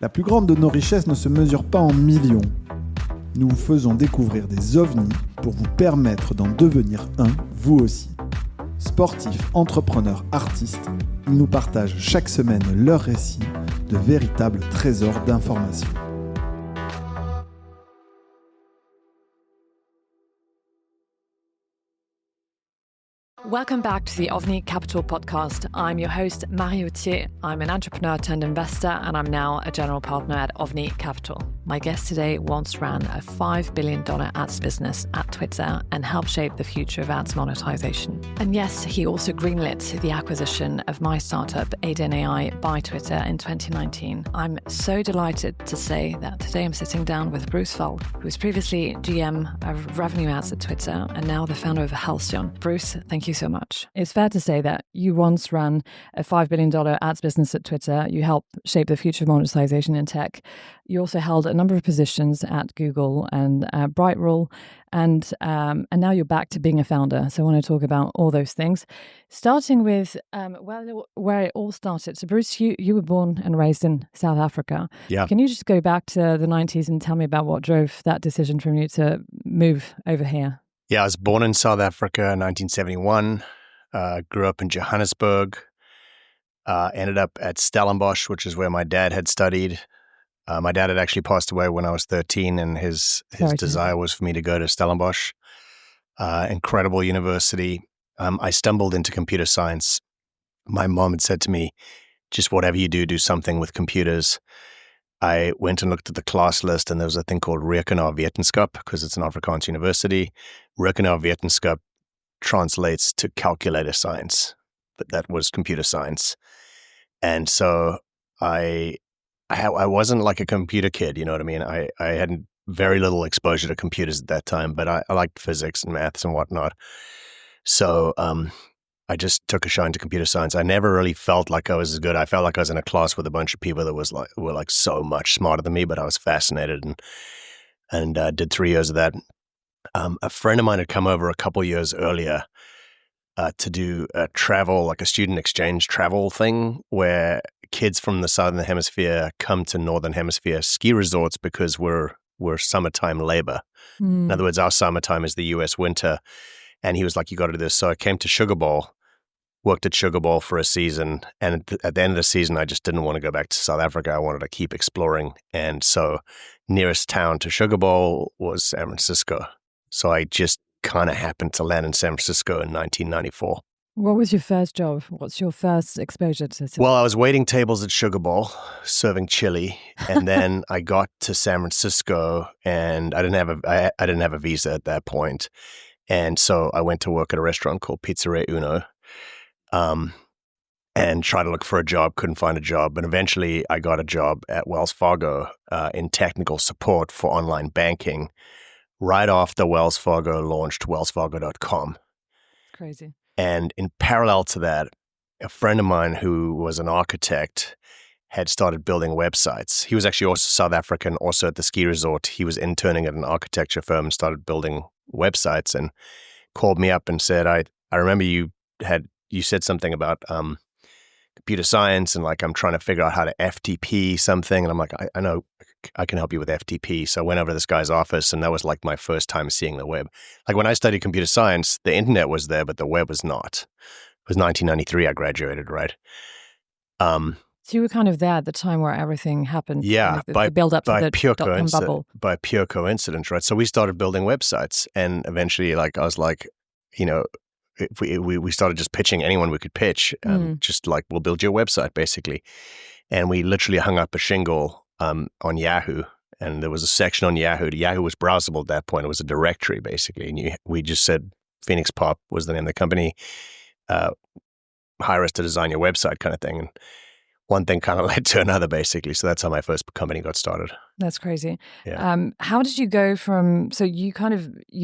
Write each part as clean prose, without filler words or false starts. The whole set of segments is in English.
La plus grande de nos richesses ne se mesure pas en millions. Nous vous faisons découvrir des ovnis pour vous permettre d'en devenir un, vous aussi. Sportifs, entrepreneurs, artistes, ils nous partagent chaque semaine leurs récits de véritables trésors d'informations. Welcome back to the OVNI Capital Podcast. I'm your host, Marie Autier. I'm an entrepreneur turned investor, and I'm now a general partner at OVNI Capital. My guest today once ran a $5 billion ads business at Twitter and helped shape the future of ads monetization. And yes, he also greenlit the acquisition of my startup, Aiden AI, by Twitter in 2019. I'm so delighted to say that today I'm sitting down with Bruce Falck, who was previously GM of revenue ads at Twitter and now the founder of Halcyon. Bruce, thank you so much. It's fair to say that you once ran a $5 billion ads business at Twitter. You helped shape the future of monetization in tech. You also held a number of positions at Google and BrightRoll, and now you're back to being a founder. So I want to talk about all those things, starting with where it all started. So Bruce, you were born and raised in South Africa. Yeah. Can you just go back to the 90s and tell me about what drove that decision from you to move over here? Yeah, I was born in South Africa in 1971, grew up in Johannesburg, ended up at Stellenbosch, which is where my dad had studied. My dad had actually passed away when I was 13, and his desire was for me to go to Stellenbosch. Incredible university. I stumbled into computer science. My mom had said to me, just whatever you do something with computers. I went and looked at the class list, and there was a thing called Rekenaarwetenskap, because it's an Afrikaans university. Rekenaarwetenskap translates to calculator science, but that was computer science. And so I wasn't like a computer kid, you know what I mean? I had very little exposure to computers at that time, but I liked physics and maths and whatnot. So I just took a shine to computer science. I never really felt like I was as good. I felt like I was in a class with a bunch of people that were so much smarter than me, but I was fascinated and did 3 years of that. A friend of mine had come over a couple years earlier to do a travel, like a student exchange travel thing, where kids from the Southern Hemisphere come to Northern Hemisphere ski resorts because we're summertime labor. In other words, our summertime is the US winter. And he was like, you got to do this. So I came to Sugar Bowl, worked at Sugar Bowl for a season. And at the end of the season, I just didn't want to go back to South Africa. I wanted to keep exploring. And so nearest town to Sugar Bowl was San Francisco. So I just kind of happened to land in San Francisco in 1994. What was your first job? What's your first exposure to? Well, I was waiting tables at Sugar Bowl, serving chili, and then I got to San Francisco, and I didn't have a visa at that point, and so I went to work at a restaurant called Pizzeria Uno, and tried to look for a job. Couldn't find a job, and eventually I got a job at Wells Fargo in technical support for online banking. Right after Wells Fargo launched wellsfargo.com. Crazy. And in parallel to that, a friend of mine who was an architect had started building websites. He was actually also South African, also at the ski resort. He was interning at an architecture firm and started building websites, and called me up and said, I remember you said something about computer science, and like I'm trying to figure out how to FTP something. And I'm like, I know I can help you with FTP. So I went over to this guy's office, and that was like my first time seeing the web. Like when I studied computer science, the internet was there, but the web was not. It was 1993 I graduated, right? So you were kind of there at the time where everything happened. Yeah, the build up to the dot-com bubble. By pure coincidence, right? So we started building websites, and eventually, like I was like, you know, we started just pitching anyone we could pitch, just like, we'll build your website, basically. And we literally hung up a shingle on Yahoo, and there was a section on Yahoo. Yahoo was browsable at that point. It was a directory, basically. And we just said, Phoenix Pop was the name of the company, hire us to design your website kind of thing. And one thing kind of led to another, basically. So that's how my first company got started. That's crazy. Yeah. How did you go from, so you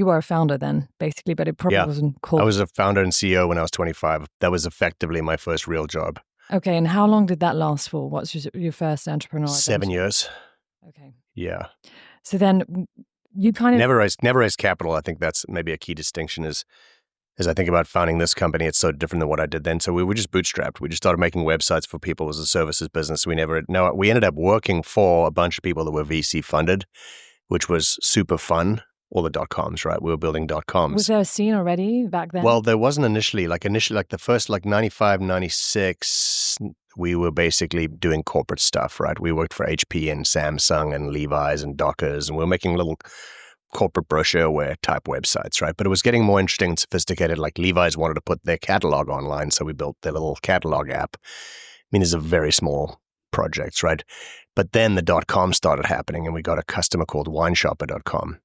were a founder then, basically, but it probably wasn't called. I was a founder and CEO when I was 25. That was effectively my first real job. Okay, and how long did that last for? What's your first entrepreneurial 7 years. Okay. Yeah. So then you kind of... Never raised capital. I think that's maybe a key distinction is as I think about founding this company, it's so different than what I did then. So we were just bootstrapped. We just started making websites for people as a services business. We ended up working for a bunch of people that were VC funded, which was super fun. All the .coms, right? We were building .coms. Was there a scene already back then? Well, there wasn't initially. Like the first 95, 96, we were basically doing corporate stuff, right? We worked for HP and Samsung and Levi's and Dockers, and we were making little corporate brochureware type websites, right? But it was getting more interesting and sophisticated. Like Levi's wanted to put their catalog online, so we built their little catalog app. I mean, it's a very small projects, right? But then the .com started happening, and we got a customer called wineshopper.com.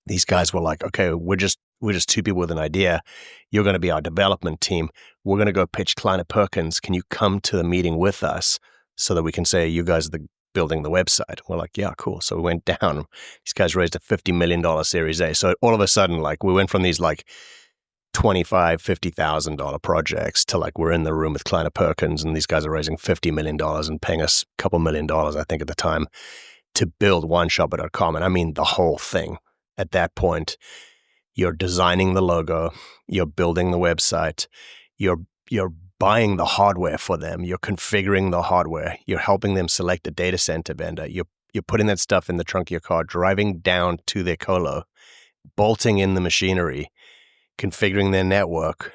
These guys were like, okay, we're just two people with an idea. You're going to be our development team. We're going to go pitch Kleiner Perkins. Can you come to the meeting with us so that we can say you guys are building the website? We're like, yeah, cool. So we went down. These guys raised a $50 million Series A. So all of a sudden, like we went from these like $25,000, $50,000 projects to like we're in the room with Kleiner Perkins, and these guys are raising $50 million and paying us a couple $1 million, I think, at the time to build wineshopper.com. And I mean the whole thing. At that point, you're designing the logo, you're building the website, you're buying the hardware for them, you're configuring the hardware, you're helping them select a data center vendor, you're putting that stuff in the trunk of your car, driving down to their colo, bolting in the machinery, configuring their network,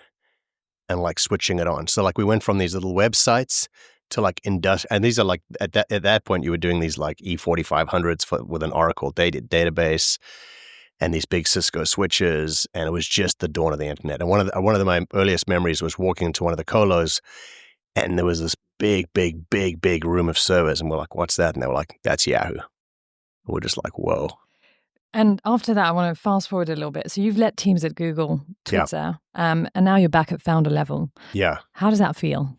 and like switching it on. So like we went from these little websites to like and these are like at that point you were doing these like E4500s with an Oracle database. And these big Cisco switches, and it was just the dawn of the internet. And one of my earliest memories was walking into one of the colos, and there was this big room of servers, and we're like, "What's that?" And they were like, "That's Yahoo." And we're just like, "Whoa!" And after that, I want to fast forward a little bit. So you've led teams at Google, Twitter, and now you're back at founder level. Yeah. How does that feel?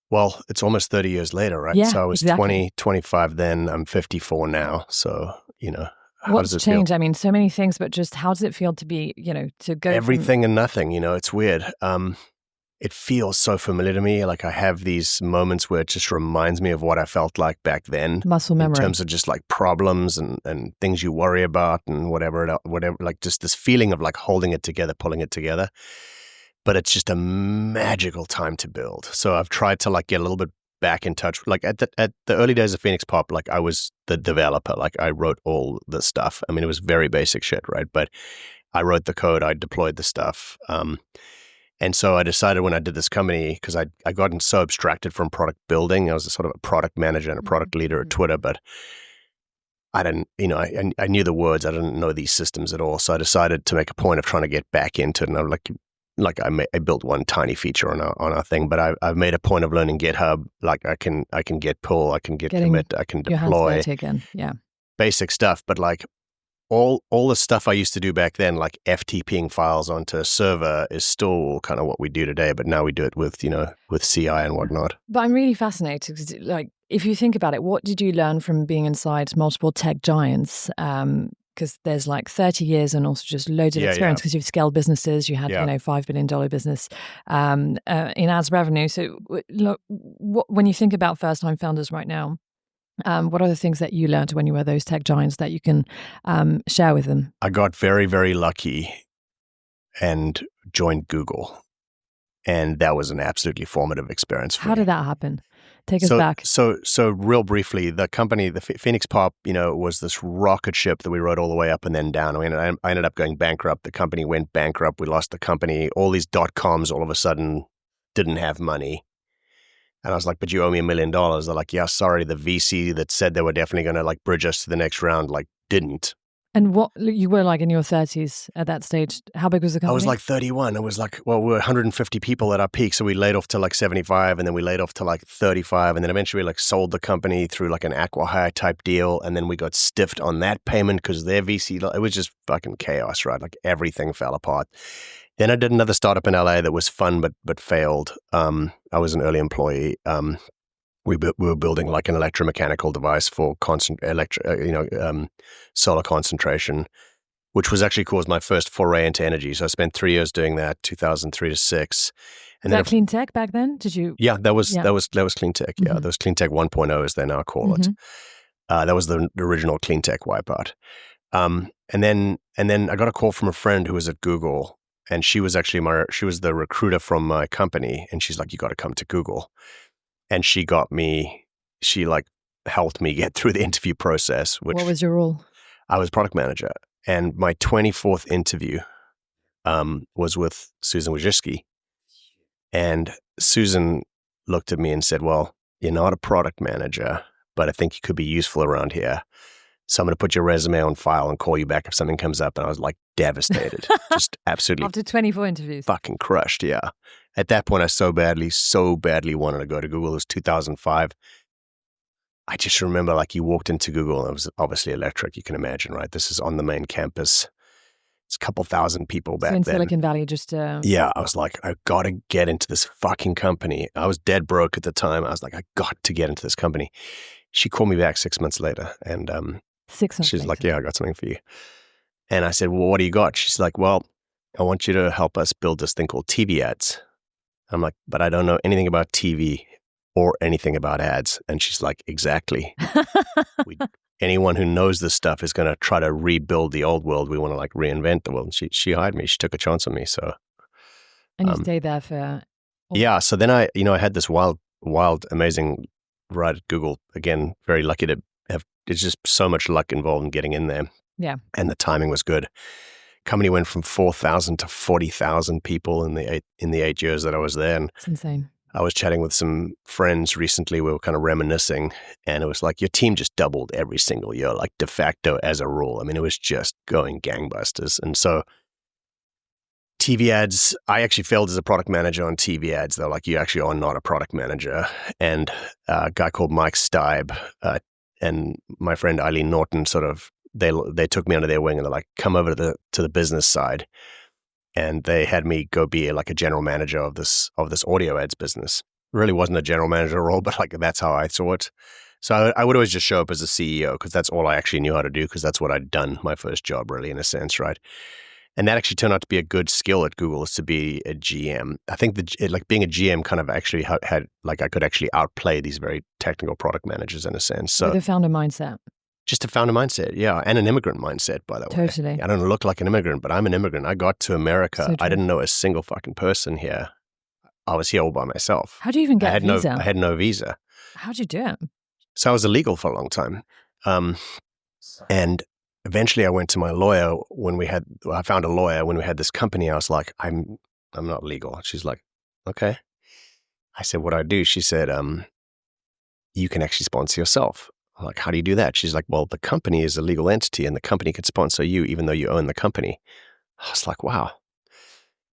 Well, it's almost 30 years later, right? Yeah, so I was exactly. 25 then. I'm 54 now. So What's changed? I mean, so many things, but just how does it feel to be, to go everything and nothing? It's weird. It feels so familiar to me. Like I have these moments where it just reminds me of what I felt like back then. Muscle memory. In terms of just like problems and things you worry about and whatever, like just this feeling of like holding it together, pulling it together. But it's just a magical time to build. So I've tried to like get a little bit back in touch. Like at the early days of Phoenix Pop, like I was the developer. Like I wrote all the stuff. I mean, it was very basic shit, right? But I wrote the code, I deployed the stuff. And so I decided when I did this company, because I'd gotten so abstracted from product building, I was a sort of a product manager and a product leader at Twitter, but I didn't, I knew the words, I didn't know these systems at all. So I decided to make a point of trying to get back into it. And I'm like I built one tiny feature on our thing, but I've made a point of learning GitHub. Like I can get pull, I can commit, I can deploy again. Yeah. Basic stuff. But like all the stuff I used to do back then, like FTPing files onto a server, is still kind of what we do today. But now we do it with CI and whatnot. But I'm really fascinated because, like, if you think about it, what did you learn from being inside multiple tech giants? Because there's like 30 years and also just loads of experience because you've scaled businesses. You had, $5 billion business in ads revenue. So look, when you think about first-time founders right now, what are the things that you learned when you were those tech giants that you can share with them? I got very, very lucky and joined Google. And that was an absolutely formative experience for me. How did that happen? Take us back. So real briefly, the company, the Phoenix Pop, was this rocket ship that we rode all the way up and then down. I ended up going bankrupt. The company went bankrupt. We lost the company. All these .coms all of a sudden didn't have money. And I was like, but you owe me $1 million. They're like, yeah, sorry. The VC that said they were definitely going to like bridge us to the next round, like didn't. And what you were like in your 30s at that stage? How big was the company? I was like 31. It was like, well, we were 150 people at our peak. So we laid off to like 75 and then we laid off to like 35. And then eventually we like sold the company through like an acqui-hire type deal. And then we got stiffed on that payment because their VC, it was just fucking chaos, right? Like everything fell apart. Then I did another startup in LA that was fun, but failed. I was an early employee. We were building like an electromechanical device for solar concentration, which was actually caused my first foray into energy. So I spent 3 years doing that, 2003 to 2006. And was that clean tech back then? Did you? Yeah, that was clean tech. Yeah, that was clean tech 1.0 as they now call it. That was the original clean tech wipeout. And then I got a call from a friend who was at Google, And she was actually the recruiter from my company. And she's like, you got to come to Google. And she helped me get through the interview process. What was your role? I was product manager. And my 24th interview was with Susan Wojcicki. And Susan looked at me and said, well, you're not a product manager, but I think you could be useful around here. So I'm going to put your resume on file and call you back if something comes up. And I was like devastated, just absolutely. After 24 interviews. Fucking crushed, yeah. At that point, I so badly wanted to go to Google. It was 2005. I just remember like you walked into Google and it was obviously electric. You can imagine, right? This is on the main campus. It's a couple thousand people back then. So in Silicon Valley, just... Yeah, I was like, I got to get into this fucking company. I was dead broke at the time. I was like, I got to get into this company. She called me back 6 months later and 6 months she's later. like, yeah, I got something for you. And I said, well, what do you got? She's like, well, I want you to help us build this thing called TV ads. I'm like, but I don't know anything about TV or anything about ads. And she's like, exactly. Anyone who knows this stuff is going to try to rebuild the old world. We want to like reinvent the world. And she hired me. She took a chance on me. So, and you stayed there for... Yeah. So then I had this wild, amazing ride at Google. Again, very lucky to have, it's just so much luck involved in getting in there. Yeah. And the timing was good. Company went from 4,000 to 40,000 people in the 8 years that I was there. And it's insane. I was chatting with some friends recently. We were kind of reminiscing, and it was like your team just doubled every single year, like de facto as a rule. I mean, it was just going gangbusters. And so TV ads, I actually failed as a product manager on TV ads. They're like, you actually are not a product manager. And a guy called Mike Stibe and my friend Eileen Norton they took me under their wing and they're like, come over to the business side. And they had me go be like a general manager of this audio ads business. It really wasn't a general manager role, but like that's how I saw it. So I would always just show up as a CEO because that's all I actually knew how to do because that's what I'd done my first job really in a sense, right? And that actually turned out to be a good skill at Google is to be a GM. I think being a GM kind of actually had like I could actually outplay these very technical product managers in a sense. So with a founder mindset. Just a founder mindset, yeah, and an immigrant mindset, by the way. Totally. I don't look like an immigrant, but I'm an immigrant. I got to America. I didn't know a single fucking person here. I was here all by myself. How'd you even get a visa? I had no visa. How'd you do it? So I was illegal for a long time. And eventually I went to my lawyer I found a lawyer when we had this company. I was like, I'm not legal. She's like, okay. I said, what do I do? She said, you can actually sponsor yourself. I'm like, how do you do that? She's like, well, the company is a legal entity and the company can sponsor you even though you own the company. I was like, wow.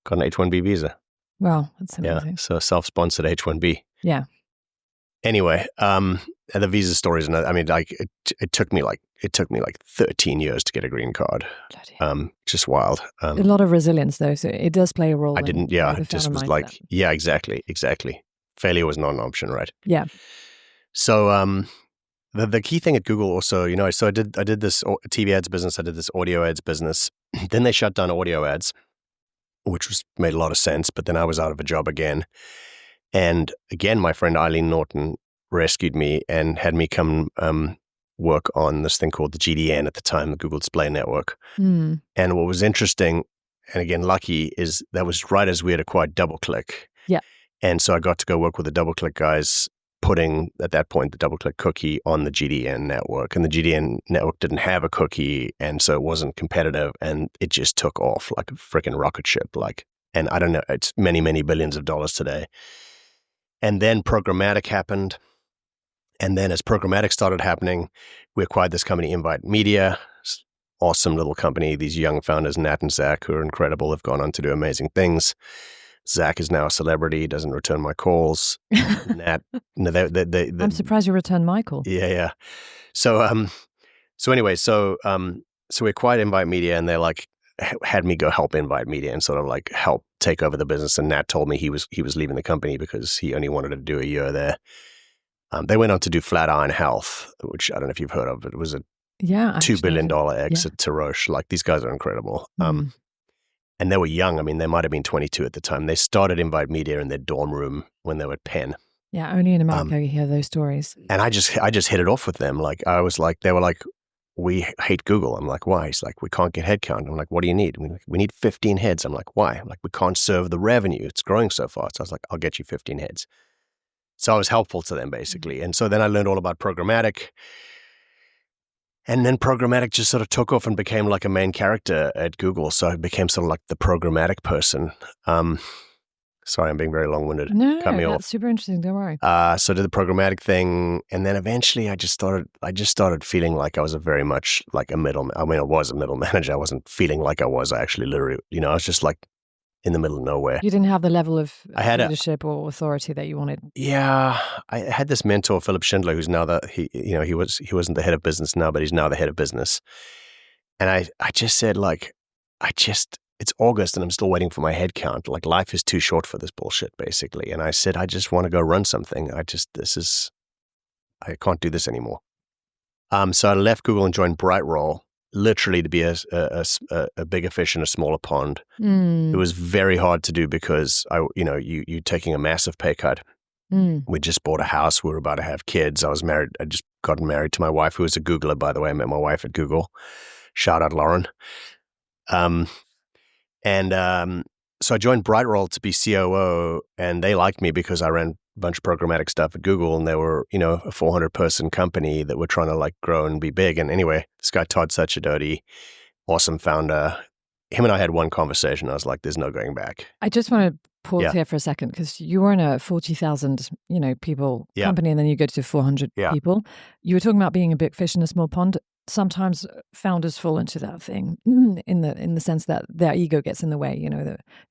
Got an H-1B visa. Wow, that's amazing. Yeah, so self-sponsored H-1B. Yeah. Anyway, and the visa story is another, I mean, like it took me like 13 years to get a green card. Just wild. A lot of resilience though, so it does play a role. It just was mindset. Like, yeah, exactly. Failure was not an option, right? Yeah. So, the key thing at Google also, so I did this TV ads business, I did this audio ads business. Then they shut down audio ads, which made a lot of sense. But then I was out of a job again. And again, my friend Eileen Norton rescued me and had me come work on this thing called the GDN at the time, the Google Display Network. And what was interesting, and again, lucky, is that was right as we had acquired DoubleClick. Yeah. And so I got to go work with the DoubleClick guys, putting, at that point, the DoubleClick cookie on the GDN network. And the GDN network didn't have a cookie, and so it wasn't competitive, and it just took off like a freaking rocket ship. And I don't know, it's many, many billions of dollars today. And then programmatic happened. And then as programmatic started happening, we acquired this company, Invite Media. Awesome little company. These young founders, Nat and Zach, who are incredible, have gone on to do amazing things. Zach is now a celebrity, doesn't return my calls. Nat, I'm surprised you returned my call. Yeah. So anyway, so we acquired Invite Media, and they had me go help Invite Media and sort of like help take over the business. And Nat told me he was leaving the company because he only wanted to do a year there. They went on to do Flatiron Health, which I don't know if you've heard of. It was a $2 billion exit to Roche. Like, these guys are incredible. And they were young. I mean, they might have been 22 at the time. They started Invite Media in their dorm room when they were at Penn. Yeah, only in America you hear those stories. And I just hit it off with them. Like, I was like, they were like, we hate Google. I'm like, why? He's like, we can't get headcount. I'm like, what do you need? We need 15 heads. I'm like, why? I'm like, we can't serve the revenue. It's growing so fast. So I was like, I'll get you 15 heads. So I was helpful to them basically. And so then I learned all about programmatic. And then programmatic just sort of took off and became like a main character at Google. So I became sort of like the programmatic person. Sorry, I'm being very long-winded. No, Cut me that's off. super interesting. Don't worry. So did the programmatic thing, and then eventually I just started feeling like I was a very much like a middle. I mean, I was a middle manager. I wasn't feeling like I was. I actually literally, I was just like in the middle of nowhere. You didn't have the level of I had leadership or authority that you wanted. Yeah, I had this mentor, Philip Schindler, who's now he wasn't the head of business now, but he's now the head of business. And I just said like, it's August and I'm still waiting for my head count. Like life is too short for this bullshit, basically. And I said, I just want to go run something. I can't do this anymore. So I left Google and joined BrightRoll, literally to be a bigger fish in a smaller pond. It was very hard to do because you're taking a massive pay cut. We just bought a house. We were about to have kids. I was married. I just gotten married to my wife, who was a Googler, by the way. I met my wife at Google. Shout out Lauren. So I joined BrightRoll to be COO, and they liked me because I ran a bunch of programmatic stuff at Google, and they were, a 400-person company that were trying to like grow and be big. And anyway, this guy, Todd Sachidoti, awesome founder, him and I had one conversation. I was like, there's no going back. I just want to pause here for a second, because you were in a 40,000, people company, and then you go to 400 people. You were talking about being a big fish in a small pond. Sometimes founders fall into that thing in the sense that their ego gets in the way.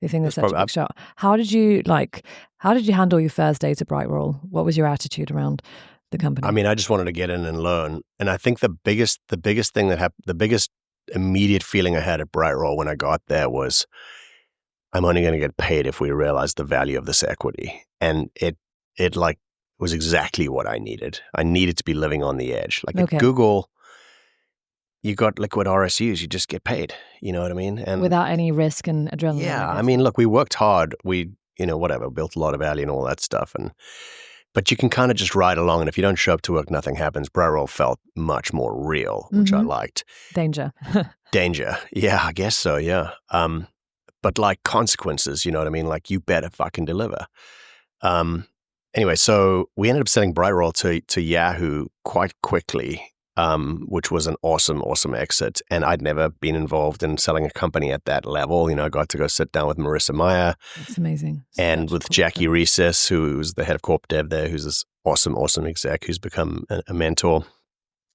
They think they're such a big shot. How did you handle your first day to BrightRoll? What was your attitude around the company? I mean, I just wanted to get in and learn. And I think the biggest thing that happened, the biggest immediate feeling I had at BrightRoll when I got there was, I'm only going to get paid if we realize the value of this equity. And it like was exactly what I needed. I needed to be living on the edge. Like at Google, you got liquid RSUs, you just get paid. You know what I mean? And without any risk and adrenaline. Yeah. I mean, look, we worked hard. We, built a lot of value and all that stuff. But you can kind of just ride along. And if you don't show up to work, nothing happens. BrightRoll felt much more real, which I liked. Danger. Yeah, I guess so. Yeah. But like consequences, you know what I mean? Like you better fucking deliver. Anyway, so we ended up selling BrightRoll to Yahoo quite quickly. Which was an awesome exit. And I'd never been involved in selling a company at that level. I got to go sit down with Marissa Meyer. That's amazing. And with Jackie Reeses, who was the head of corp dev there, who's this awesome exec who's become a mentor.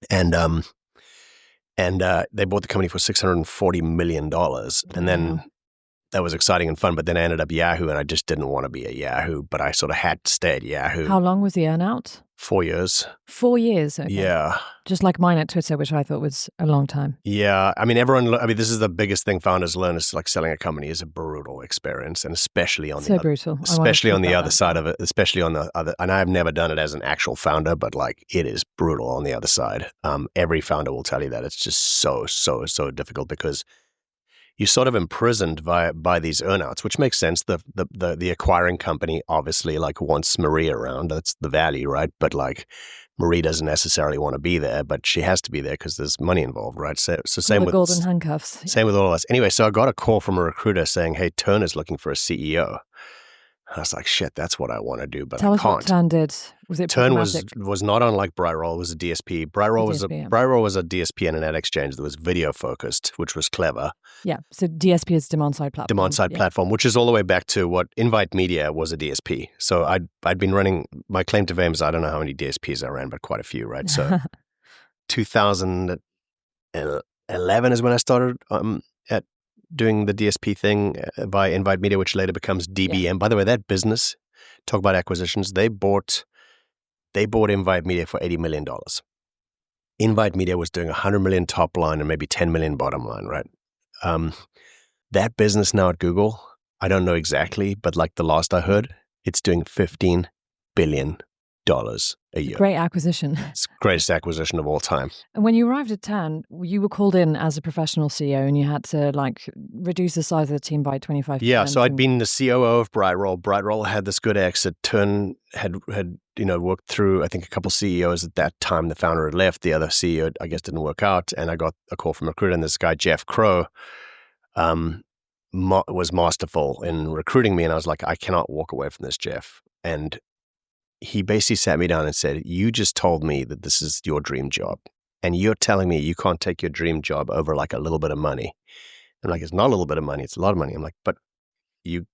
And they bought the company for $640 million. And then that was exciting and fun. But then I ended up Yahoo, and I just didn't want to be at Yahoo, but I sort of had to stay at Yahoo. How long was the earnout? 4 years. 4 years? Okay. Yeah. Just like mine at Twitter, which I thought was a long time. Yeah. I mean, this is the biggest thing founders learn, is like selling a company is a brutal experience, and especially on the other side of it, especially on the other, and I've never done it as an actual founder, but like it is brutal on the other side. Every founder will tell you that. It's just so difficult because you're sort of imprisoned by these earnouts, which makes sense. The acquiring company obviously like wants Marie around. That's the value, right? But like Marie doesn't necessarily want to be there, but she has to be there because there's money involved, right? So same with golden handcuffs. Same with all of us. Anyway, so I got a call from a recruiter saying, "Hey, Turner's looking for a CEO." I was like, shit, that's what I want to do, but Tell I us can't. what Turn did. Was it Turn was not unlike BrightRoll. It was a DSP. BrightRoll was a DSP and an ad exchange that was video focused, which was clever. Yeah. So DSP is demand side platform. Demand side platform, which is all the way back to what Invite Media was a DSP. So I'd been running, my claim to fame is I don't know how many DSPs I ran, but quite a few, right? So 2011 is when I started at doing the DSP thing by Invite Media, which later becomes DBM. Yeah. By the way, that business, talk about acquisitions, they bought Invite Media for $80 million. Invite Media was doing $100 million top line and maybe $10 million bottom line, right? That business now at Google, I don't know exactly, but like the last I heard, it's doing $15 billion a year. Great acquisition. It's the greatest acquisition of all time. And when you arrived at Turn, you were called in as a professional CEO and you had to reduce the size of the team by 25%. Yeah, so I'd been the COO of BrightRoll. BrightRoll had this good exit. Turn had worked through, I think, a couple CEOs at that time. The founder had left. The other CEO, I guess, didn't work out. And I got a call from a recruiter, and this guy, Jeff Crow, was masterful in recruiting me. And I was like, I cannot walk away from this, Jeff. And he basically sat me down and said, you just told me that this is your dream job. And you're telling me you can't take your dream job over like a little bit of money. I'm like, it's not a little bit of money. It's a lot of money. I'm like, but you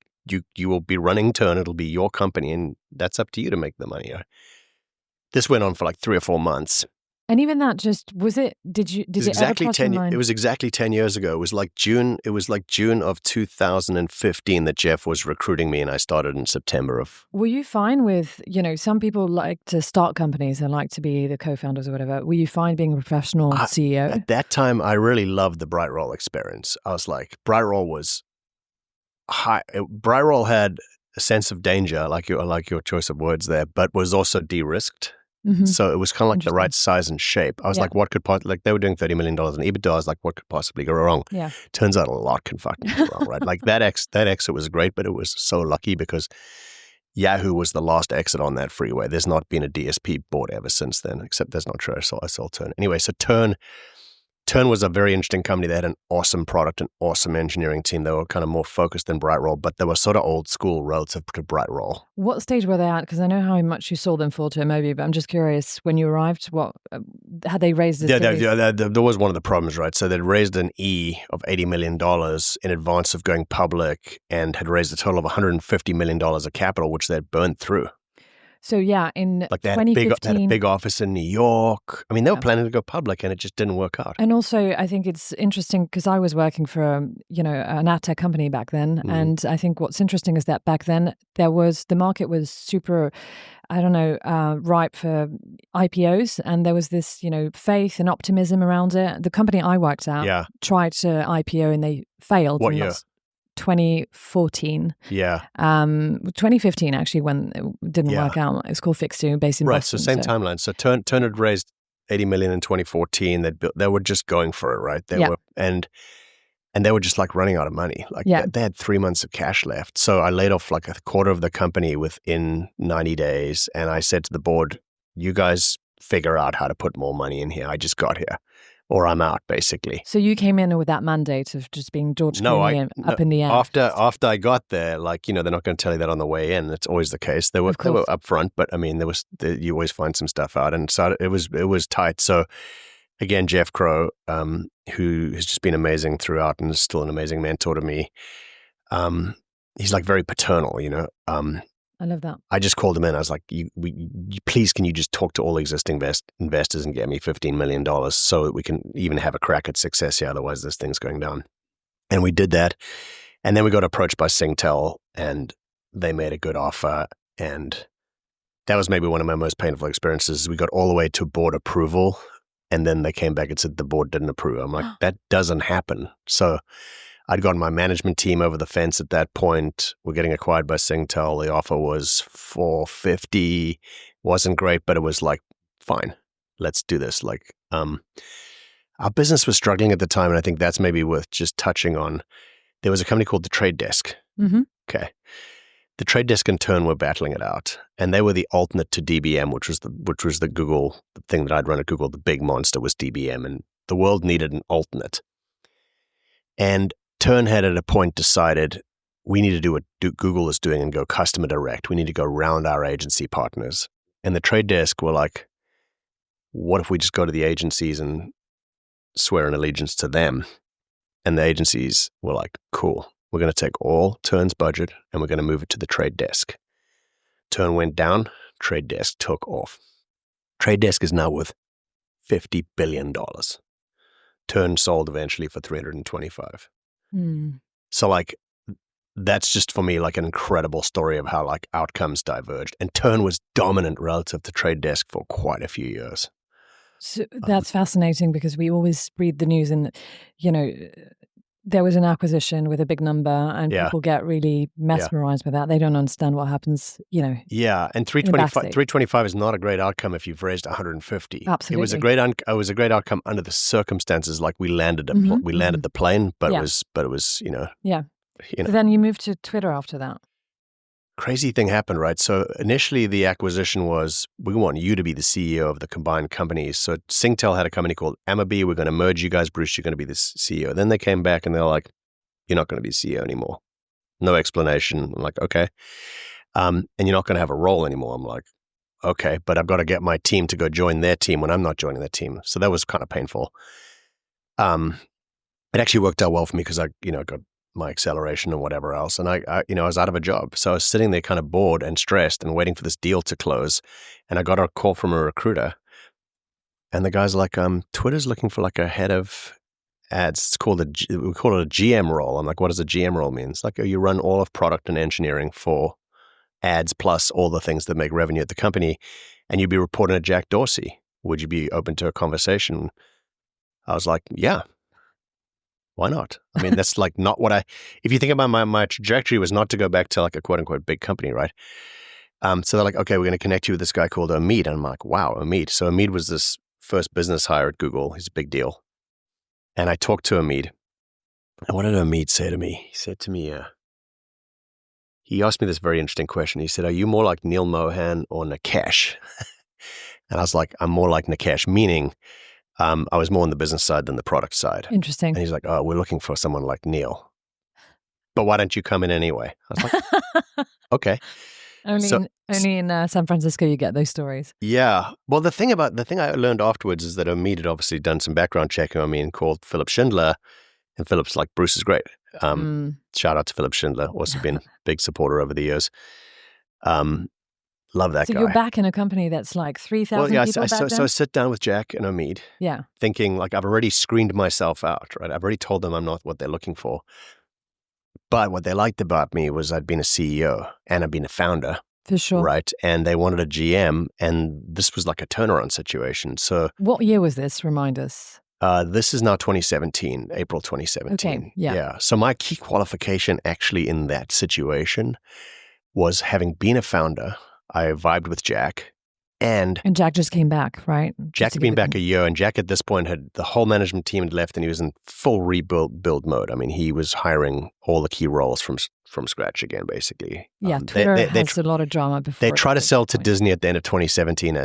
will be running Turn. It'll be your company. And that's up to you to make the money. This went on for like 3 or 4 months. And even that did it exactly ever cross your mind? It was exactly 10 years ago. It was like June of 2015 that Jeff was recruiting me, and I started in September of. Were you fine with, some people like to start companies and like to be the co-founders or whatever. Were you fine being a professional CEO? At that time, I really loved the BrightRoll experience. I was like, BrightRoll was high. BrightRoll had a sense of danger, like your choice of words there, but was also de-risked. Mm-hmm. So it was kind of like the right size and shape. I was like, what could they were doing $30 million in EBITDA. I was like, what could possibly go wrong? Yeah. Turns out a lot can fucking go wrong, right? Like that exit was great, but it was so lucky because Yahoo was the last exit on that freeway. There's not been a DSP bought ever since then, except that's not true. I sold Turn. Anyway, so Turn was a very interesting company. They had an awesome product, an awesome engineering team. They were kind of more focused than BrightRoll, but they were sort of old school relative to BrightRoll. What stage were they at? Because I know how much you sold them for to Moby, but I'm just curious, when you arrived, what had they raised this? There was one of the problems, right? So they'd raised an E of $80 million in advance of going public and had raised a total of $150 million of capital, which they'd burned through. So yeah, in like they 2015, had a big office in New York. I mean, they were planning to go public, and it just didn't work out. And also, I think it's interesting because I was working for an ad tech company back then, and I think what's interesting is that back then the market was super, ripe for IPOs, and there was this faith and optimism around it. The company I worked at tried to IPO and they failed. What year? 2014. Yeah. 2015 actually, when it didn't work out. It was called Fixu, based in Boston. Right, so same timeline. So Turn had raised $80 million in 2014. They were just going for it, right? They were, and they were just like running out of money. Like they had 3 months of cash left. So I laid off like a quarter of the company within 90 days. And I said to the board, you guys figure out how to put more money in here. I just got here. Or I'm out, basically. So you came in with that mandate of just being George Clooney up in the air. After I got there, they're not going to tell you that on the way in. It's always the case. They were upfront, but I mean, you always find some stuff out, and so it was tight. So again, Jeff Crow, who has just been amazing throughout and is still an amazing mentor to me. He's like very paternal, I love that. I just called him in. I was like, please, can you just talk to all existing investors and get me $15 million so that we can even have a crack at success here? Otherwise, this thing's going down. And we did that. And then we got approached by Singtel, and they made a good offer. And that was maybe one of my most painful experiences. We got all the way to board approval, and then they came back and said the board didn't approve. I'm like, that doesn't happen. So I'd gotten my management team over the fence at that point. We're getting acquired by Singtel. The offer was $450. Wasn't great, but it was like, fine, let's do this. Like, our business was struggling at the time, and I think that's maybe worth just touching on. There was a company called The Trade Desk. Mm-hmm. Okay. The Trade Desk and Turn were battling it out, and they were the alternate to DBM, which was the Google, the thing that I'd run at Google. The big monster was DBM, and the world needed an alternate. And Turn had at a point decided we need to do what Google is doing and go customer direct. We need to go round our agency partners. And the Trade Desk were like, what if we just go to the agencies and swear an allegiance to them? And the agencies were like, cool. We're going to take all Turn's budget and we're going to move it to the Trade Desk. Turn went down. Trade Desk took off. Trade Desk is now worth $50 billion. Turn sold eventually for $325. So like, that's just for me like an incredible story of how like outcomes diverged. And Turn was dominant relative to Trade Desk for quite a few years. So that's fascinating because we always read the news and, there was an acquisition with a big number and Yeah. people get really mesmerized with that. They don't understand what happens, Yeah, and 325 is not a great outcome if you've raised 150. Absolutely. It was a great outcome under the circumstances. Like we landed the plane, but it was Yeah. So then you moved to Twitter after that. Crazy thing happened, right? So initially the acquisition was, we want you to be the CEO of the combined companies. So Singtel had a company called Amabi. We're going to merge you guys. Bruce, you're going to be the CEO. Then they came back and they're like, you're not going to be CEO anymore. No explanation. I'm like, okay. And you're not going to have a role anymore. I'm like, okay, but I've got to get my team to go join their team when I'm not joining their team. So that was kind of painful. It actually worked out well for me because I got my acceleration and whatever else. And I was out of a job. So I was sitting there kind of bored and stressed and waiting for this deal to close. And I got a call from a recruiter. And the guy's like, Twitter's looking for like a head of ads. We call it a GM role. I'm like, what does a GM role mean? It's like, you run all of product and engineering for ads plus all the things that make revenue at the company. And you'd be reporting to Jack Dorsey. Would you be open to a conversation? I was like, yeah. Why not? I mean, that's like not what if you think about my trajectory was not to go back to like a quote unquote big company, right? So they're like, okay, we're going to connect you with this guy called Omid. And I'm like, wow, Omid. So Omid was this first business hire at Google. He's a big deal. And I talked to Omid. And what did Omid say to me? He said to me, he asked me this very interesting question. He said, are you more like Neil Mohan or Nikesh? And I was like, I'm more like Nikesh, meaning I was more on the business side than the product side. Interesting. And he's like, oh, we're looking for someone like Neil. But why don't you come in anyway? I was like, okay. Only in San Francisco you get those stories. Yeah. Well, the thing I learned afterwards is that Omid had obviously done some background checking on me and called Philip Schindler. And Philip's like, Bruce is great. Shout out to Philip Schindler. Also been a big supporter over the years. Love that guy. So you're back in a company that's like 3,000 people back then? So I sit down with Jack and Omid, thinking like I've already screened myself out, right? I've already told them I'm not what they're looking for. But what they liked about me was I'd been a CEO and I'd been a founder. For sure. Right. And they wanted a GM and this was like a turnaround situation. So what year was this? Remind us. This is now 2017, April 2017. Okay, yeah. So my key qualification actually in that situation was having been a founder. I vibed with Jack. And Jack just came back, right? Jack had been back a year, and Jack at this point had the whole management team had left, and he was in full rebuild mode. I mean, he was hiring all the key roles from scratch again, basically. Yeah, Twitter has a lot of drama before. They tried to sell to Disney at the end of 2016,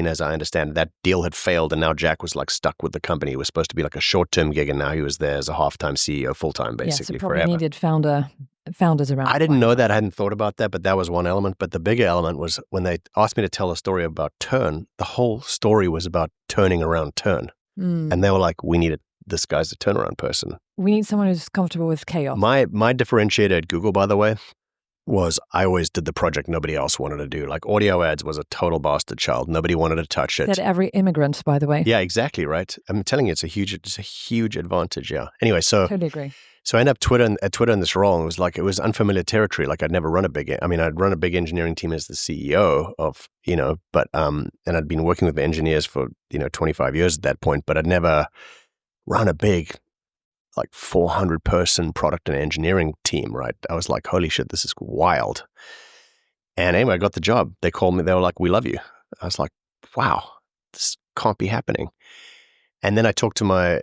as I understand. That deal had failed, and now Jack was like stuck with the company. It was supposed to be like a short-term gig, and now he was there as a half-time CEO, full-time, basically, so probably forever. Needed founders around. I didn't know that. I hadn't thought about that, but that was one element. But the bigger element was when they asked me to tell a story about Turn, the whole story was about turning around Turn. And they were like, we needed this guy's a turnaround person. We need someone who's comfortable with chaos. My differentiator at Google, by the way, was I always did the project nobody else wanted to do. Like audio ads was a total bastard child. Nobody wanted to touch it. Said every immigrant, by the way. Yeah, exactly, right? I'm telling you, it's a huge advantage, yeah. Anyway, so... Totally agree. So I ended up at Twitter in this role, and it was unfamiliar territory. Like I'd never run I'd run a big engineering team as the CEO of, but, and I'd been working with engineers for, 25 years at that point, but I'd never run a big, like 400 person product and engineering team, right? I was like, holy shit, this is wild. And anyway, I got the job. They called me, they were like, we love you. I was like, wow, this can't be happening. And then I talked to my,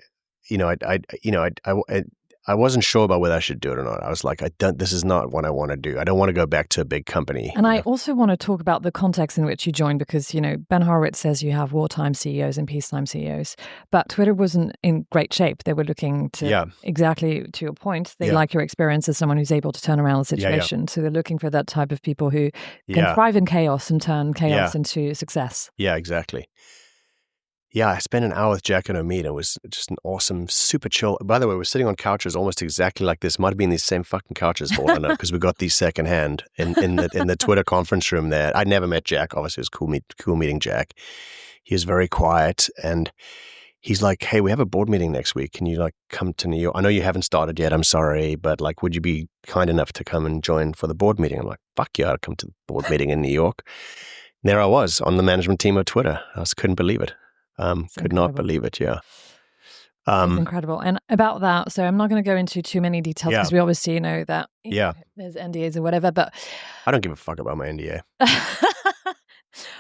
I wasn't sure about whether I should do it or not. I was like, this is not what I want to do. I don't want to go back to a big company. And I also want to talk about the context in which you joined because, Ben Horowitz says you have wartime CEOs and peacetime CEOs, but Twitter wasn't in great shape. They were looking to, exactly to your point, they like your experience as someone who's able to turn around the situation. Yeah. So they're looking for that type of people who can thrive in chaos and turn chaos into success. Yeah, exactly. Yeah, I spent an hour with Jack and Omid. It was just an awesome, super chill. By the way, we're sitting on couches almost exactly like this. Might have been these same fucking couches for all I know because we got these secondhand in the Twitter conference room there. I'd never met Jack. Obviously, it was cool meeting Jack. He was very quiet and he's like, hey, we have a board meeting next week. Can you like come to New York? I know you haven't started yet. I'm sorry, but like, would you be kind enough to come and join for the board meeting? I'm like, fuck yeah, I'll come to the board meeting in New York. And there I was on the management team of Twitter. I just couldn't believe it. Could not believe it, yeah. That's incredible. And about that, so I'm not going to go into too many details because we obviously know that there's NDAs or whatever, but I don't give a fuck about my NDA.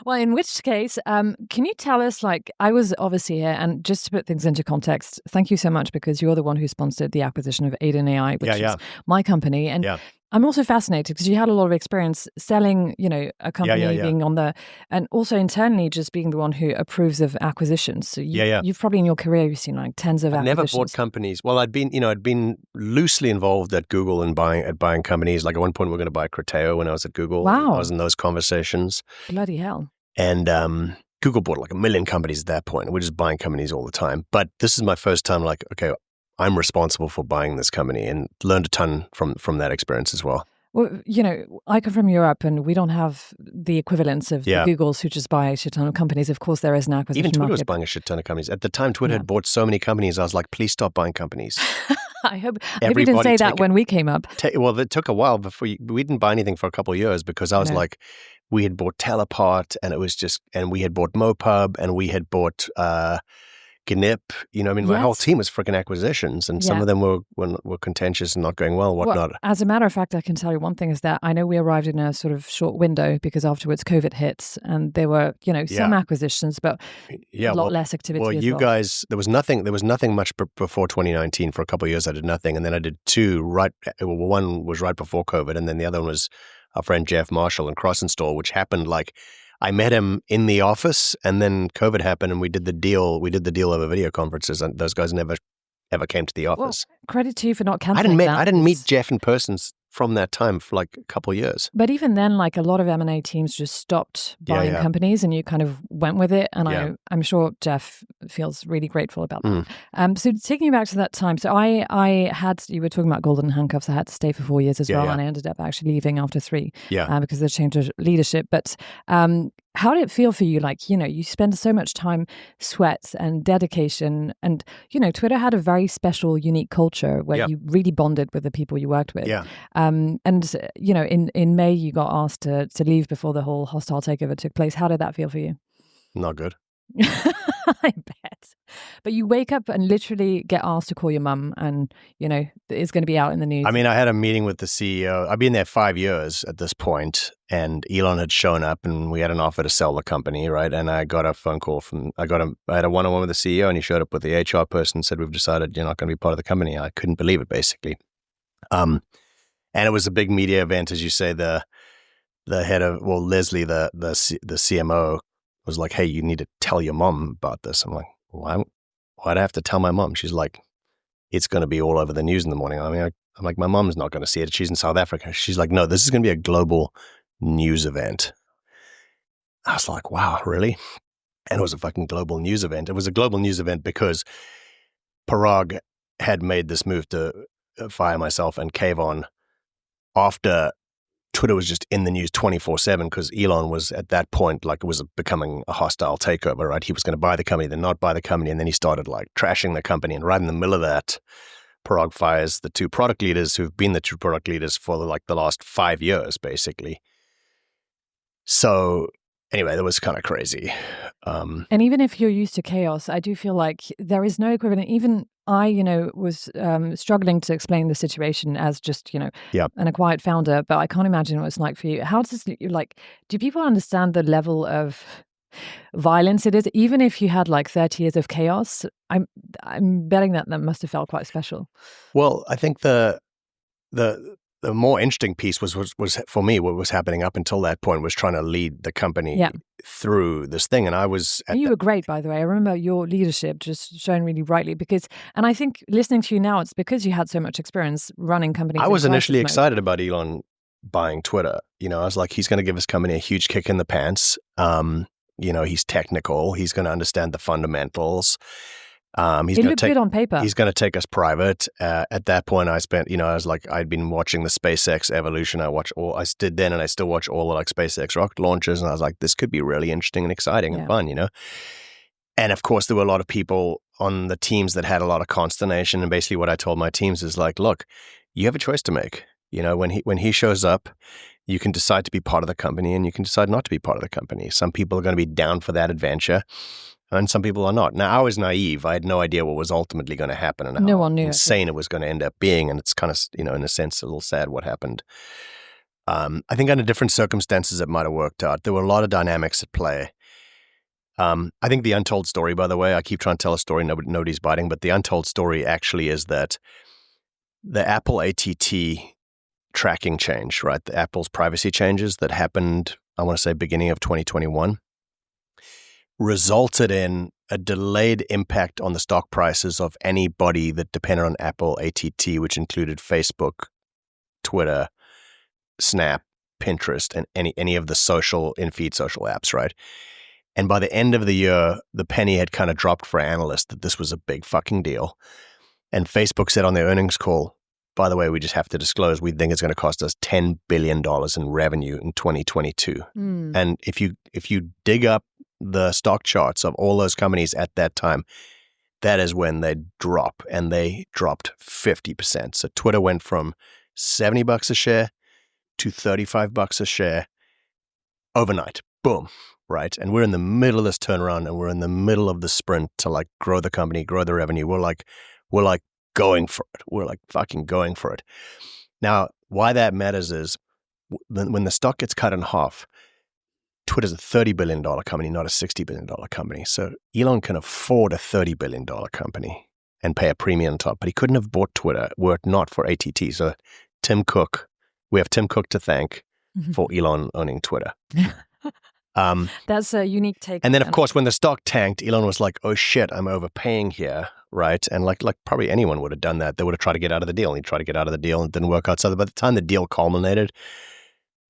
Well, in which case, can you tell us, like, I was obviously here, and just to put things into context, thank you so much because you're the one who sponsored the acquisition of Aiden AI, which is my company. And I'm also fascinated because you had a lot of experience selling, a company, being on and also internally just being the one who approves of acquisitions. So you've probably in your career, you've seen like tens of acquisitions. Never bought companies. Well, I'd been loosely involved at Google in buying companies. Like at one point, we were going to buy Criteo when I was at Google. Wow. I was in those conversations. Bloody hell. And Google bought like 1 million companies at that point. We're just buying companies all the time. But this is my first time like, okay, I'm responsible for buying this company, and learned a ton from that experience as well. Well, I come from Europe and we don't have the equivalents of the Googles who just buy a shit ton of companies. Of course, there is an acquisition Even Twitter market. was buying a shit ton of companies. At the time, Twitter had bought so many companies, I was like, please stop buying companies. I hope you didn't say that when we came up. Well, it took a while before we didn't buy anything for a couple of years because I was like, we had bought Telepart and we had bought Mopub and we had bought Gnip. My whole team was freaking acquisitions, and some of them were contentious and not going well, whatnot. Well, as a matter of fact, I can tell you one thing is that I know we arrived in a sort of short window because afterwards COVID hits and there were, some acquisitions, but a lot less activity. Well, you guys, there was nothing much before 2019. For a couple of years, I did nothing, and then I did two. One was right before COVID, and then the other one was our friend Jeff Marshall in Cross Install, which happened like. I met him in the office, and then COVID happened, and we did the deal. We did the deal over video conferences, and those guys never ever came to the office. Well, credit to you for not canceling that. I didn't meet Jeff in person from that time for like a couple of years. But even then, like a lot of M&A teams just stopped buying companies, and you kind of went with it. And I'm sure Jeff feels really grateful about that. So taking you back to that time, so you were talking about golden handcuffs. I had to stay for 4 years as well, and I ended up actually leaving after 3 because of the change of leadership. But how did it feel for you? Like, you spend so much time, sweat and dedication. And, Twitter had a very special, unique culture where you really bonded with the people you worked with. And, in May, you got asked to leave before the whole hostile takeover took place. How did that feel for you? Not good. I bet. But you wake up and literally get asked to call your mum and, it's going to be out in the news. I mean, I had a meeting with the CEO. I've been there 5 years at this point, and Elon had shown up and we had an offer to sell the company, right? And I got a phone call I had a one-on-one with the CEO, and he showed up with the HR person and said, we've decided you're not going to be part of the company. I couldn't believe it, basically. And it was a big media event, as you say. The head of, Leslie, the CMO, was like, hey, you need to tell your mom about this. I'm like, why'd I have to tell my mom? She's like, it's going to be all over the news in the morning. I mean, I'm like, my mom's not going to see it. She's in South Africa. She's like, no, this is going to be a global news event. I was like, wow, really? And it was a fucking global news event. It was a global news event because Parag had made this move to fire myself and Kayvon after Twitter was just in the news 24/7 because Elon was at that point, like, it was becoming a hostile takeover, right? He was going to buy the company, then not buy the company, and then he started like trashing the company. And right in the middle of that, Parag fires the 2 product leaders who've been the 2 product leaders for like the last 5 years, basically. So anyway, that was kind of crazy. And even if you're used to chaos, I do feel like there is no equivalent. Even I, was struggling to explain the situation as just, an acquired founder, but I can't imagine what it's like for you. How does do people understand the level of violence it is? Even if you had like 30 years of chaos, I'm betting that must have felt quite special. Well, I think the more interesting piece was for me, what was happening up until that point was trying to lead the company through this thing. And I was... You were great, by the way. I remember your leadership just shown really brightly and I think listening to you now, it's because you had so much experience running companies. I was initially excited about Elon buying Twitter. I was like, he's going to give his company a huge kick in the pants. He's technical. He's going to understand the fundamentals. It looked good on paper. He's going to take us private. At that point, I spent, I was like, I'd been watching the SpaceX evolution. I did then, and I still watch all the like SpaceX rocket launches. And I was like, this could be really interesting and exciting and fun, And of course, there were a lot of people on the teams that had a lot of consternation. And basically what I told my teams is like, look, you have a choice to make. When he shows up, you can decide to be part of the company and you can decide not to be part of the company. Some people are going to be down for that adventure. and some people are not. Now, I was naive. I had no idea what was ultimately going to happen and No how one knew. insane it was going to end up being. And it's kind of, in a sense, a little sad what happened. I think under different circumstances, it might have worked out. There were a lot of dynamics at play. I think the untold story, by the way, I keep trying to tell a story nobody's biting, but the untold story actually is that the Apple ATT tracking change, right? The Apple's privacy changes that happened, I want to say beginning of 2021, resulted in a delayed impact on the stock prices of anybody that depended on Apple ATT, which included Facebook, Twitter, Snap, Pinterest, and any of the social in-feed social apps, right? And by the end of the year, the penny had kind of dropped for analysts that this was a big fucking deal. And Facebook said on their earnings call, by the way, we just have to disclose, we think it's going to cost us $10 billion in revenue in 2022. And if you dig up the stock charts of all those companies at that time, that is when they drop, and they dropped 50%. So Twitter went from $70 a share to $35 a share overnight. Boom. Right. And we're in the middle of this turnaround, and we're in the middle of the sprint to like grow the company, grow the revenue. We're like going for it. We're like fucking going for it. Now, why that matters is when the stock gets cut in half, Twitter's a $30 billion company, not a $60 billion company. So Elon can afford a $30 billion company and pay a premium on top, but he couldn't have bought Twitter were it not for ATT. So we have Tim Cook to thank for Elon owning Twitter. That's a unique take. And then, of course, when the stock tanked, Elon was like, oh shit, I'm overpaying here, right? And like probably anyone would have done that. They would have tried to get out of the deal, and he tried to get out of the deal, and it didn't work out. So by the time the deal culminated,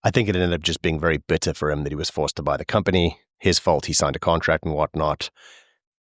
I think it ended up just being very bitter for him that he was forced to buy the company. His fault, he signed a contract and whatnot.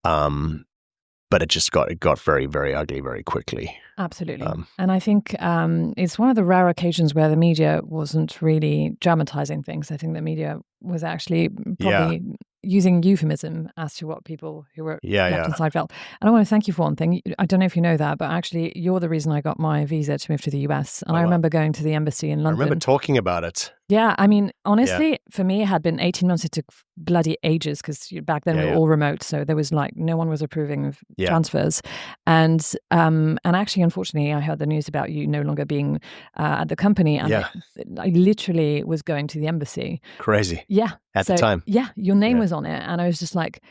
But it just got very, very ugly very quickly. Absolutely. And I think it's one of the rare occasions where the media wasn't really dramatizing things. I think the media was actually probably using euphemism as to what people who were left inside felt. And I want to thank you for one thing. I don't know if you know that, but actually you're the reason I got my visa to move to the US. And I remember going to the embassy in London. I remember talking about it. Yeah. I mean, honestly, for me, it had been 18 months. It took bloody ages because back then we were all remote. So there was like, no one was approving of transfers. And actually, unfortunately, I heard the news about you no longer being at the company. And I literally was going to the embassy. Crazy. Yeah. At the time. Yeah. Your name was on it. And I was just like,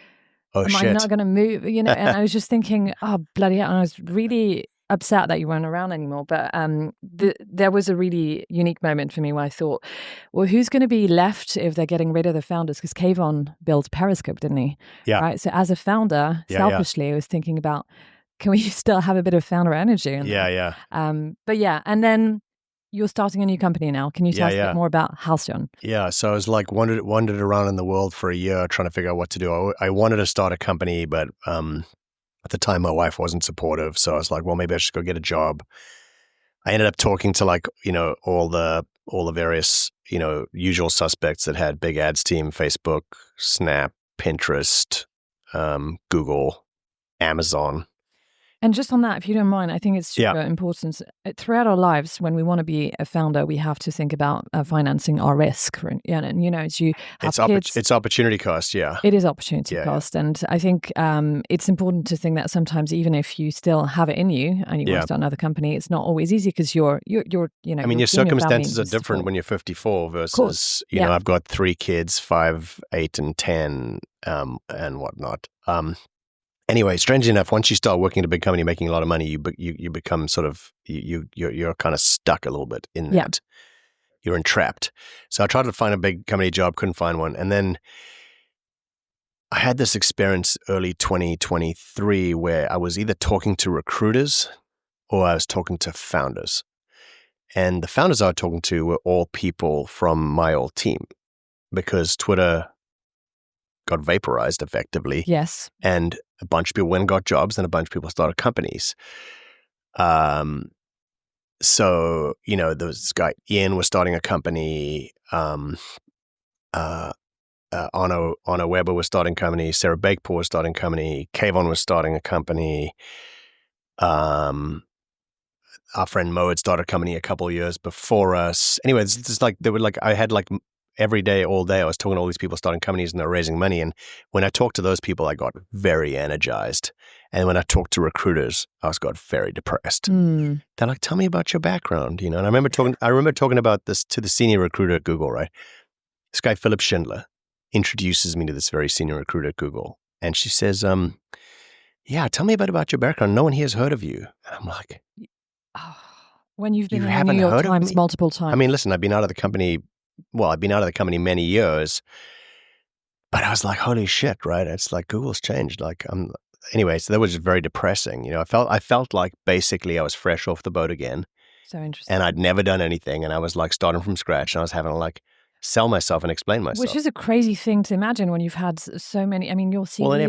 oh, am shit. I not going to move? And I was just thinking, oh, bloody hell. And I was really upset that you weren't around anymore. But there was a really unique moment for me where I thought, well, who's going to be left if they're getting rid of the founders? Because Kayvon built Periscope, didn't he? Yeah. Right. So as a founder, selfishly, I was thinking about, can we still have a bit of founder energy? But yeah. And then you're starting a new company now. Can you tell us a bit more about Halcyon? Yeah. So I was like wandered around in the world for a year trying to figure out what to do. I wanted to start a company, but at the time my wife wasn't supportive. So I was like, well, maybe I should go get a job. I ended up talking to like, all the various, usual suspects that had big ads team, Facebook, Snap, Pinterest, Google, Amazon. And just on that, if you don't mind, I think it's super important. Throughout our lives, when we want to be a founder, we have to think about financing our risk. And, as you have kids, it's opportunity cost, It is opportunity cost. And I think it's important to think that sometimes even if you still have it in you and you want to start another company, it's not always easy because you're I mean, your circumstances are different when you're 54 versus, I've got 3 kids, 5, 8, and 10, and whatnot. Anyway, strangely enough, once you start working at a big company, making a lot of money, you become sort of you're kind of stuck a little bit in that. You're entrapped. So I tried to find a big company job, couldn't find one, and then I had this experience early 2023 where I was either talking to recruiters or I was talking to founders, and the founders I was talking to were all people from my old team because Twitter got vaporized effectively. Yes. And a bunch of people went and got jobs and a bunch of people started companies. So, there was this guy, Ian was starting a company. Anna Weber was starting a company. Sarah Bakepool was starting a company. Kayvon was starting a company. Our friend Mo had started a company a couple of years before us. Anyway, it's like, I had like every day, all day, I was talking to all these people starting companies and they're raising money. And when I talked to those people, I got very energized. And when I talked to recruiters, I got very depressed. They're like, tell me about your background, And I remember talking about this to the senior recruiter at Google, right? This guy, Philip Schindler, introduces me to this very senior recruiter at Google. And she says, yeah, tell me about your background. No one here has heard of you. And I'm like, when you've been in the New York Times multiple times. I mean, listen, I've been out of the company many years, but I was like, holy shit, right? It's like Google's changed. Anyway, so that was just very depressing. I felt like basically I was fresh off the boat again. So interesting. And I'd never done anything. And I was like starting from scratch and I was having to like sell myself and explain myself. Which is a crazy thing to imagine when you've had so many, I mean, your CV. Well, and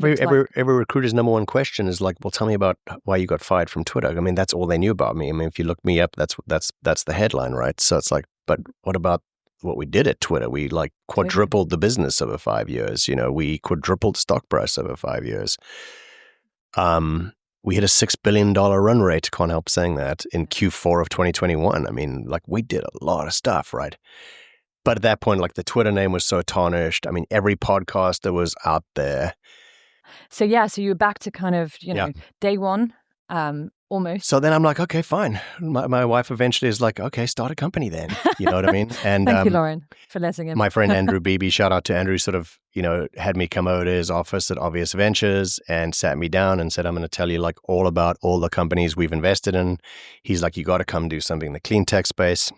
every recruiter's number one question is like, well, tell me about why you got fired from Twitter. I mean, that's all they knew about me. I mean, if you look me up, that's the headline, right? So it's like, but what about what we did at Twitter? We like quadrupled the business over 5 years. We quadrupled the stock price over 5 years. We hit a $6 billion run rate, can't help saying that, in Q4 of 2021. I mean, like we did a lot of stuff, right? But at that point, like the Twitter name was so tarnished. I mean, every podcaster was out there. So you were back to kind of, day one, almost. So then I'm like, okay, fine. My wife eventually is like, okay, start a company then. You know what I mean? And thank you, Lauren, for letting him. My friend Andrew Beebe, shout out to Andrew, sort of, had me come over to his office at Obvious Ventures and sat me down and said, I'm going to tell you like all about all the companies we've invested in. He's like, you got to come do something in the clean tech space.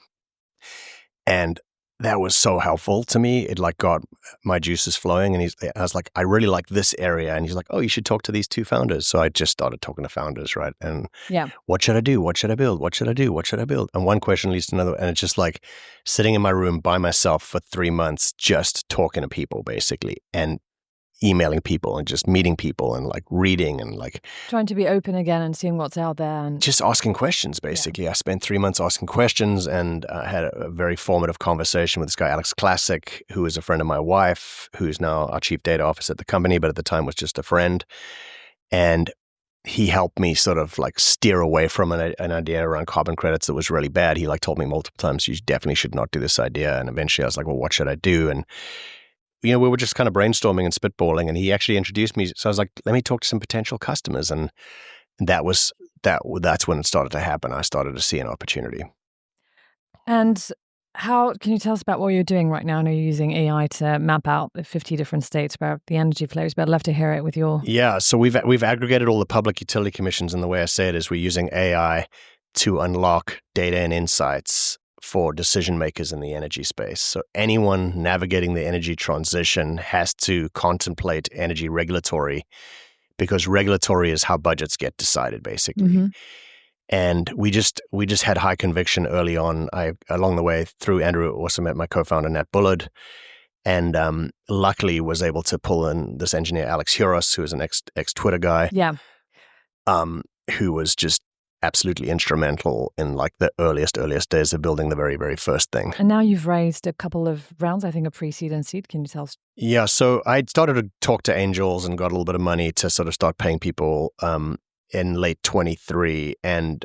And that was so helpful to me. It like got my juices flowing. And I was like, I really like this area. And he's like, oh, you should talk to these two founders. So I just started talking to founders, right? And what should I do? What should I build? What should I do? What should I build? And one question leads to another. And it's just like sitting in my room by myself for 3 months, just talking to people basically and emailing people and just meeting people and like reading and like trying to be open again and seeing what's out there and just asking questions basically. I spent 3 months asking questions and had a very formative conversation with this guy Alex Classic, who is a friend of my wife, who's now our chief data officer at the company, but at the time was just a friend. And he helped me sort of like steer away from an idea around carbon credits that was really bad. He like told me multiple times, you definitely should not do this idea. And eventually I was like, well, what should I do? And we were just kind of brainstorming and spitballing, and he actually introduced me. So I was like, let me talk to some potential customers. And that's when it started to happen. I started to see an opportunity. And how can you tell us about what you're doing right now? I know you're using AI to map out the 50 different states where the energy flows, but I'd love to hear it with your... Yeah, so we've aggregated all the public utility commissions, and the way I say it is we're using AI to unlock data and insights for decision makers in the energy space. So anyone navigating the energy transition has to contemplate energy regulatory, because regulatory is how budgets get decided, basically. Mm-hmm. And we just had high conviction early on. Along the way through Andrew, also met my co-founder Nat Bullard, and luckily was able to pull in this engineer Alex Huros, who is an ex Twitter guy, who was just absolutely instrumental in like the earliest days of building the very, very first thing. And now you've raised a couple of rounds, I think a pre-seed and seed. Can you tell us? Yeah, so I started to talk to angels and got a little bit of money to sort of start paying people in late 23, and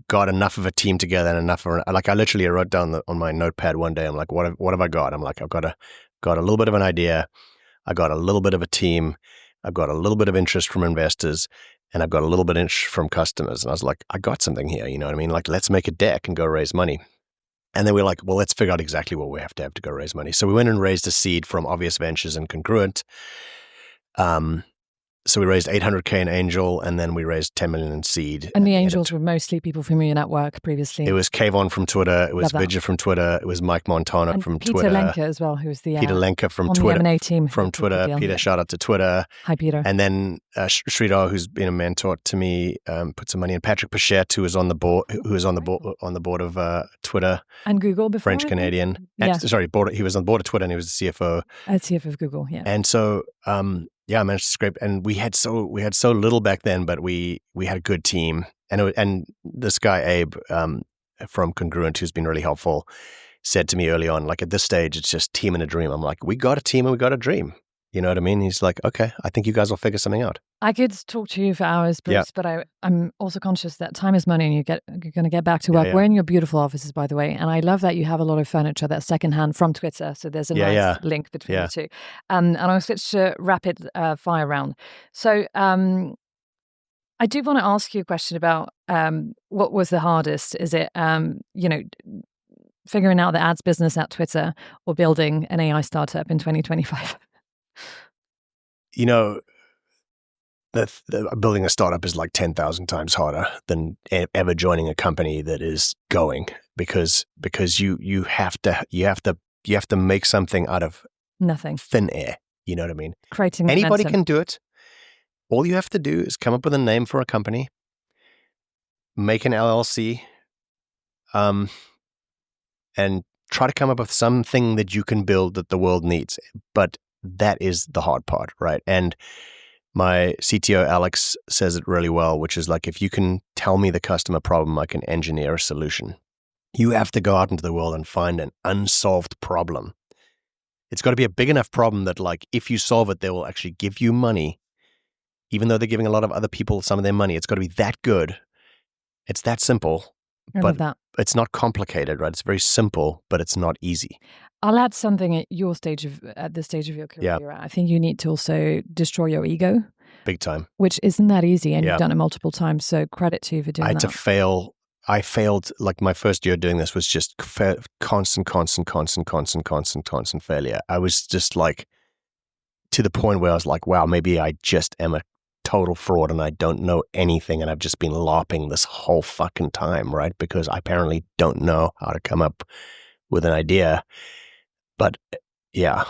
got enough of a team together and enough of like I literally wrote down on my notepad one day. I'm like, what have I got? I'm like, I've got a little bit of an idea. I got a little bit of a team. I've got a little bit of interest from investors. And I've got a little bit of interest from customers. And I was like, I got something here, you know what I mean? Like, let's make a deck and go raise money. And then we're like, well, let's figure out exactly what we have to go raise money. So we went and raised a seed from Obvious Ventures and Congruent. So we raised $800K in angel, and then we raised $10 million in seed. And the angels were mostly people from your network previously. It was Kayvon from Twitter. It was Vidya from Twitter. It was Mike Montana and from Peter Twitter. Peter Lenker as well, who was the Peter Lenker from on Twitter. The M&A team from Twitter. Peter, shout out to Twitter. Hi, Peter. And then Sridhar, who's been a mentor to me, put some money in. Patrick Pichette, who was on the board, on the board of Twitter and Google before. French Canadian. Yeah. Sorry, he was on the board of Twitter, and he was the CFO. CFO of Google. Yeah. And so. I managed to scrape, and we had so little back then, but we had a good team, and this guy Abe from Congruent, who's been really helpful, said to me early on, like at this stage, it's just team and a dream. I'm like, we got a team and we got a dream, You know what I mean? He's like, okay, I think you guys will figure something out. I could talk to you for hours, Bruce, but I'm also conscious that time is money and you're going to get back to work. We're in your beautiful offices, by the way. And I love that you have a lot of furniture that's secondhand from Twitter. So there's a nice link between the two. And I'll switch to rapid fire round. So I do want to ask you a question about what was the hardest? Is it, figuring out the ads business at Twitter or building an AI startup in 2025? The building a startup is like 10,000 times harder than ever joining a company that is going because you have to make something out of nothing, thin air. You know what I mean? Creating anybody momentum. Can do it. All you have to do is come up with a name for a company, make an LLC, and try to come up with something that you can build that the world needs. But that is the hard part, right? And my CTO, Alex, says it really well, which is like, if you can tell me the customer problem, I can engineer a solution. You have to go out into the world and find an unsolved problem. It's got to be a big enough problem that, like, if you solve it, they will actually give you money, even though they're giving a lot of other people some of their money. It's got to be that good. It's that simple. I love that. It's not complicated, right? It's very simple, but it's not easy. I'll add something at the stage of your career. Yeah. I think you need to also destroy your ego. Big time. Which isn't that easy, and you've done it multiple times. So credit to you for doing that. I had to fail. I failed, like my first year doing this was just constant failure. I was just like, to the point where I was like, wow, maybe I just am a total fraud and I don't know anything and I've just been LARPing this whole fucking time, right? Because I apparently don't know how to come up with an idea. But yeah,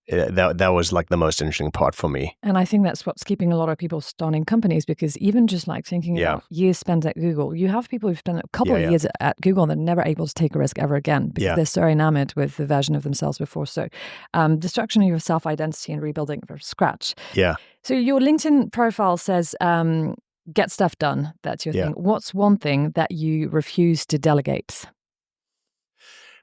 that was like the most interesting part for me. And I think that's what's keeping a lot of people starting companies, because even just like thinking about years spent at Google, you have people who've spent a couple of years at Google and they're never able to take a risk ever again because they're so enamored with the version of themselves before. So destruction of your self-identity and rebuilding from scratch. Yeah. So your LinkedIn profile says, get stuff done. That's your thing. What's one thing that you refuse to delegate?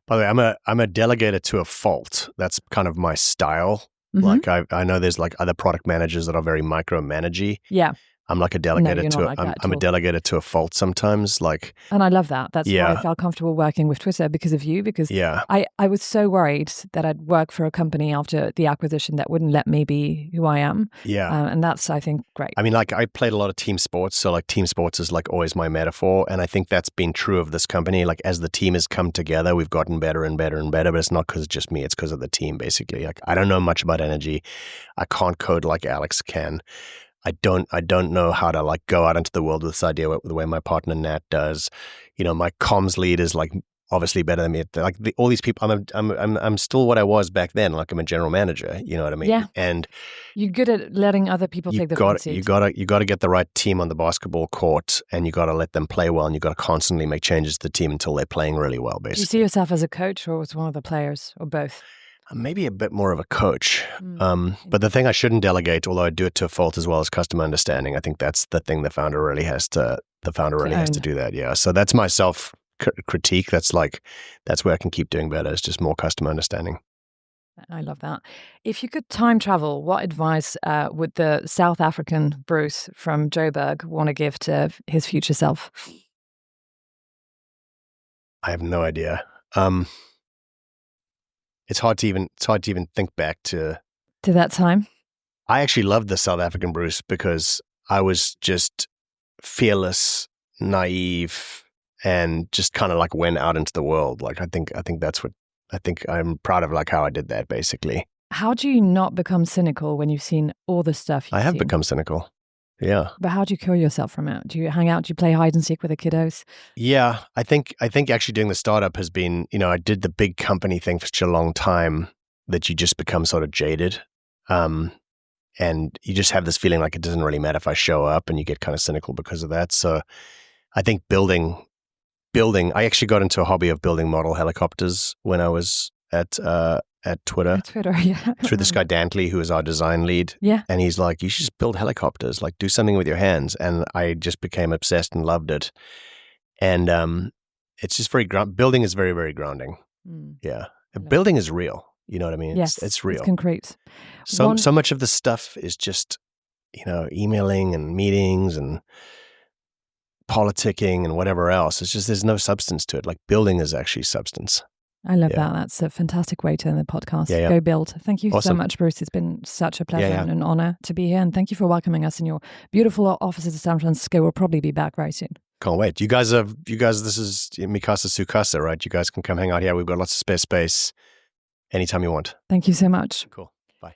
By the way, I'm a delegator to a fault. That's kind of my style. Mm-hmm. Like I know there's like other product managers that are very micromanagey. Yeah. I'm like a delegator I'm a delegator to a fault sometimes. Like, and I love that. That's why I felt comfortable working with Twitter, because of you. Because I was so worried that I'd work for a company after the acquisition that wouldn't let me be who I am. Yeah, and that's, I think, great. I mean, like I played a lot of team sports, so like team sports is like always my metaphor, and I think that's been true of this company. Like as the team has come together, we've gotten better and better and better. But it's not because it's just me; it's because of the team. Basically, like I don't know much about energy. I can't code like Alex can. I don't know how to like go out into the world with this idea the way my partner Nat does. You know, my comms lead is like obviously better than me. Like all these people, I'm still what I was back then. Like I'm a general manager. You know what I mean? Yeah. And you're good at letting other people take the front seat. You got to get the right team on the basketball court, and you got to let them play well, and you got to constantly make changes to the team until they're playing really well. Basically, do you see yourself as a coach or as one of the players, or both? Maybe a bit more of a coach. But the thing I shouldn't delegate, although I do it to a fault as well, is customer understanding. I think that's the thing the founder really has to do that. Yeah. So that's my self critique. That's where I can keep doing better. It's just more customer understanding. I love that. If you could time travel, what advice would the South African Bruce from Joburg want to give to his future self? I have no idea. It's hard to even think back to that time. I actually loved the South African Bruce because I was just fearless, naive, and just kind of like went out into the world. Like I think I'm proud of like how I did that basically. How do you not become cynical when you've seen all the stuff you've I have seen? become cynical. Yeah. But how do you cure yourself from it? Do you hang out? Do you play hide and seek with the kiddos? Yeah. I think actually doing the startup has been, I did the big company thing for such a long time that you just become sort of jaded. And you just have this feeling like it doesn't really matter if I show up, and you get kind of cynical because of that. So I think building, I actually got into a hobby of building model helicopters when I was at Twitter. Yeah. Through this guy Dantley, who is our design lead. Yeah. And he's like, you should just build helicopters, like do something with your hands. And I just became obsessed and loved it. And it's just building is very, very grounding. Yeah. Building is real. You know what I mean? Yes, it's real. It's concrete. So much of the stuff is just, emailing and meetings and politicking and whatever else. It's just there's no substance to it. Like building is actually substance. I love that. That's a fantastic way to end the podcast. Yeah. Go build. Thank you so Awesome. much, Bruce. It's been such a pleasure and an honor to be here. And thank you for welcoming us in your beautiful offices in San Francisco. We'll probably be back very soon. Can't wait. You guys, this is Mikasa Sukasa, right? You guys can come hang out here. We've got lots of spare space anytime you want. Thank you so much. Cool. Bye.